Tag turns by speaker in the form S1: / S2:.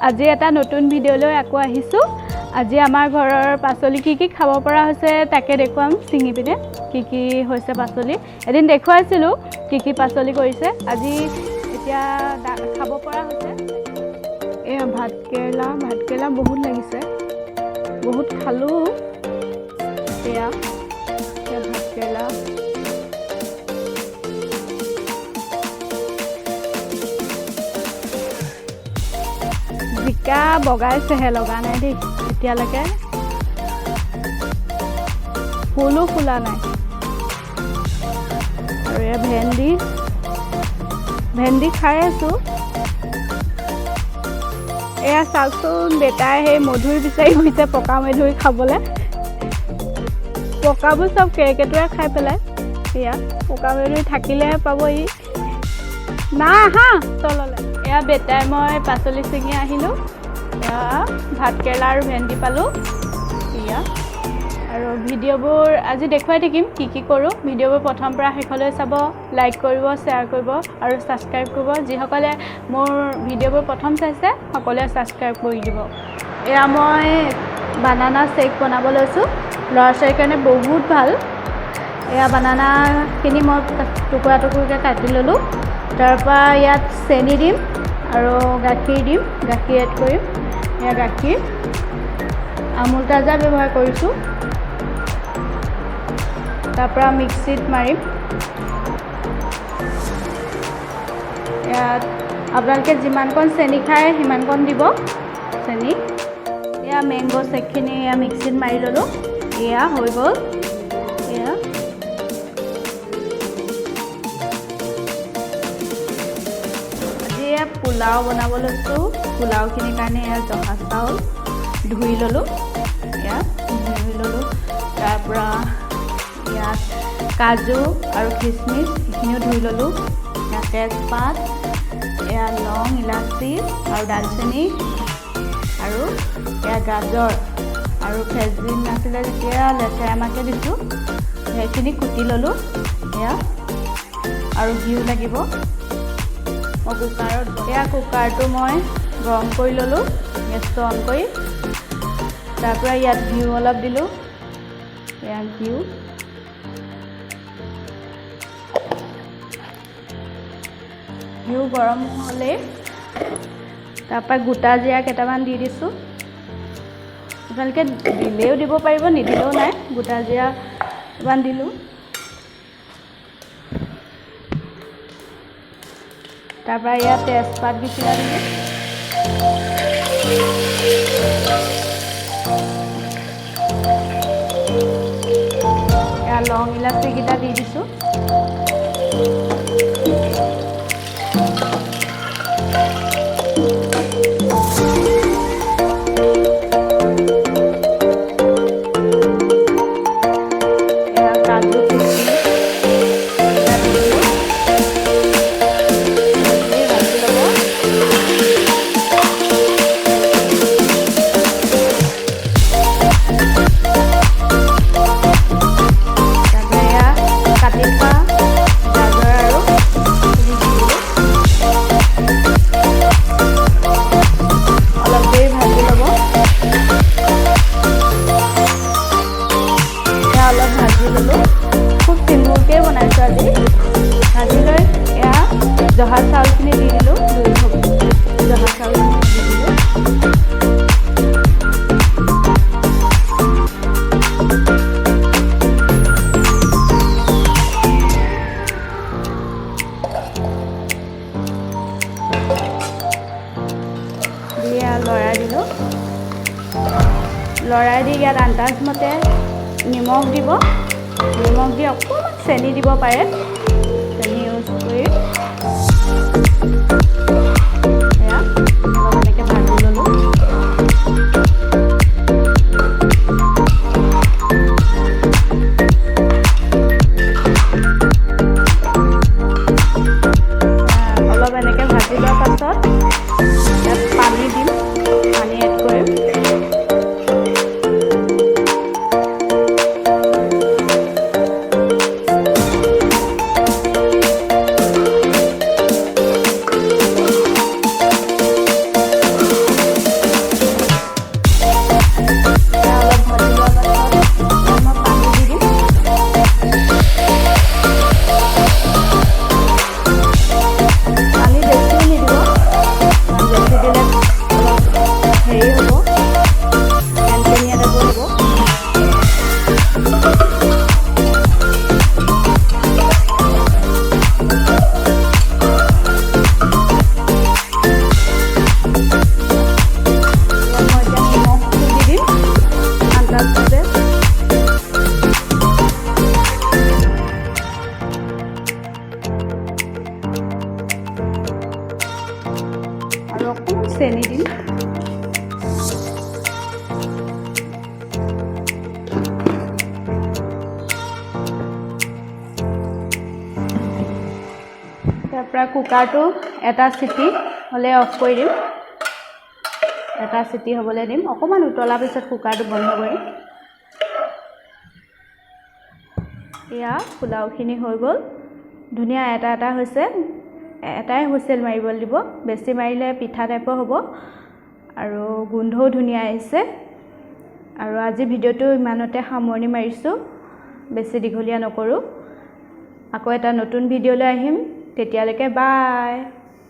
S1: আজি এটা নতুন ভিডিঅ'লৈ আকৌ আহিছোঁ। আজি আমাৰ ঘৰৰ পাচলি কি খাব পৰা হৈছে তাকে দেখুৱাম চিঙি পিনে কি হৈছে পাচলি। এদিন দেখুৱাইছিলোঁ কি পাচলি কৰিছে, আজি এতিয়া খাব পৰা হৈছে। এয়া ভাতকেৰেলা বহুত লাগিছে, বহুত খালোঁ। এয়া ভাতকেৰেলা, জিকা বগাইছেহে, লগা নাই দেই এতিয়ালৈকে, ফুলো ফুলা নাই। আৰু এয়া ভেন্দি খাই আছোঁ। এয়া চাওকচোন, বেটাই সেই মধুৰি বিচাৰি গৈছে, পকা মধুৰি খাবলৈ। পকাবোৰ চব কেৰ্কেটুৱাই খাই পেলাই। এয়া পকা মধুৰি থাকিলেহে পাব ই, না আহা তললৈ। এয়া বেটাই মই পাচলি ছিঙি আহিলোঁ। এয়া ভাতকেৰেলা আৰু ভেন্দি পালোঁ। এয়া আৰু ভিডিঅ'বোৰ আজি দেখুৱাই থাকিম কি কৰোঁ। ভিডিঅ'বোৰ প্ৰথমৰ পৰা শেষলৈ চাব, লাইক কৰিব, শ্বেয়াৰ কৰিব আৰু ছাবস্ক্ৰাইব কৰিব। যিসকলে মোৰ ভিডিঅ'বোৰ প্ৰথম চাইছে সকলোৱে ছাবস্ক্ৰাইব কৰি দিব। এয়া মই বানানা শ্বেক বনাব লৈছোঁ, ল'ৰা ছোৱালীৰ কাৰণে বহুত ভাল। এয়া বানানাখিনি মই টুকুৰা টুকুৰকৈ কাটি ল'লোঁ। তাৰপৰা ইয়াত চেনি দিম আৰু গাখীৰ দিম, গাখীৰ এড কৰিম। এয়া গাখীৰ আমুল তাজা ব্যৱহাৰ কৰিছোঁ। তাৰপৰা মিক্সিত মাৰিম। ইয়াত আপোনালোকে যিমানকণ চেনি খায় সিমানকণ দিব চেনি। এয়া মেংগ' শ্বেকখিনি এয়া মিক্সিত মাৰি ল'লোঁ। এয়া হৈ গ'ল। এয়া এয়া পোলাও বনাব লৈছোঁ। পোলাওখিনিৰ কাৰণে এয়া জহা চাউল ধুই ল'লোঁ। এয়া ধুই ল'লোঁ। তাৰপৰা ইয়াত কাজু আৰু খিচমিচ এইখিনিও ধুই ল'লোঁ। এয়া তেজপাত, এয়া লং, ইলাচি আৰু দালচেনি, আৰু এয়া গাজৰ আৰু ফ্ৰেঞ্চবিন আছিলে যেতিয়া লেচেৰা মাকে দিছোঁ, সেইখিনি কুটি ল'লোঁ। এয়া আৰু ঘিউ লাগিব। মই কুকাৰটো মই গৰম কৰি ল'লোঁ, গেছটো অন কৰি। তাৰপৰা ইয়াত ঘিউ অলপ দিলোঁ। এয়া ঘিউ, গৰম হ'লেই তাৰপৰা গোটা জিৰা কেইটামান দি দিছোঁ। আপোনালোকে দিলেও দিব পাৰিব, নিদিলেও নাই। গোটা জিৰা কেইটামান দিলোঁ। তাৰপৰা ইয়াত তেজপাত কেইটা দিলোঁ। এয়া লং, ইলাচি কেইটা দি দিছোঁ। খুব চিম্পুলকৈ বনাইছোঁ আজি। ভাজি লৈ এয়া জহা চাউলখিনি দি দিলোঁ। জহা চাউলখিনি দি দিলোঁ। দি লৰাই দিলোঁ। লৰাই দি ইয়াত আন্দাজমতে নিমখ দিব। নিমখ দি অকণমান চেনি দিব পাৰে, চেনি ইউজ কৰি। এয়া অলপ এনেকৈ ভাজি ল'লোঁ। অলপ এনেকৈ ভাজি লোৱাৰ পাছত ইয়াত পানী দিম, পানী এড কৰিম। চেনি দিম। তাৰপৰা কুকাৰটো এটা চিটি হ'লে অফ কৰি দিম। এটা চিটি হ'বলৈ দিম, অকণমান উতলাৰ পিছত কুকাৰটো বন্ধ কৰিম। এয়া পোলাওখিনি হৈ গ'ল, ধুনীয়া এটা এটা হৈছে। এটাই হুইচেল মাৰিবলৈ দিব, বেছি মাৰিলে পিঠা টাইপৰ হ'ব আৰু গোন্ধও ধুনীয়া আহিছে। আৰু আজি ভিডিঅ'টো ইমানতে সামৰণি মাৰিছোঁ, বেছি দীঘলীয়া নকৰোঁ। আকৌ এটা নতুন ভিডিঅ'লৈ আহিম, তেতিয়ালৈকে বাই।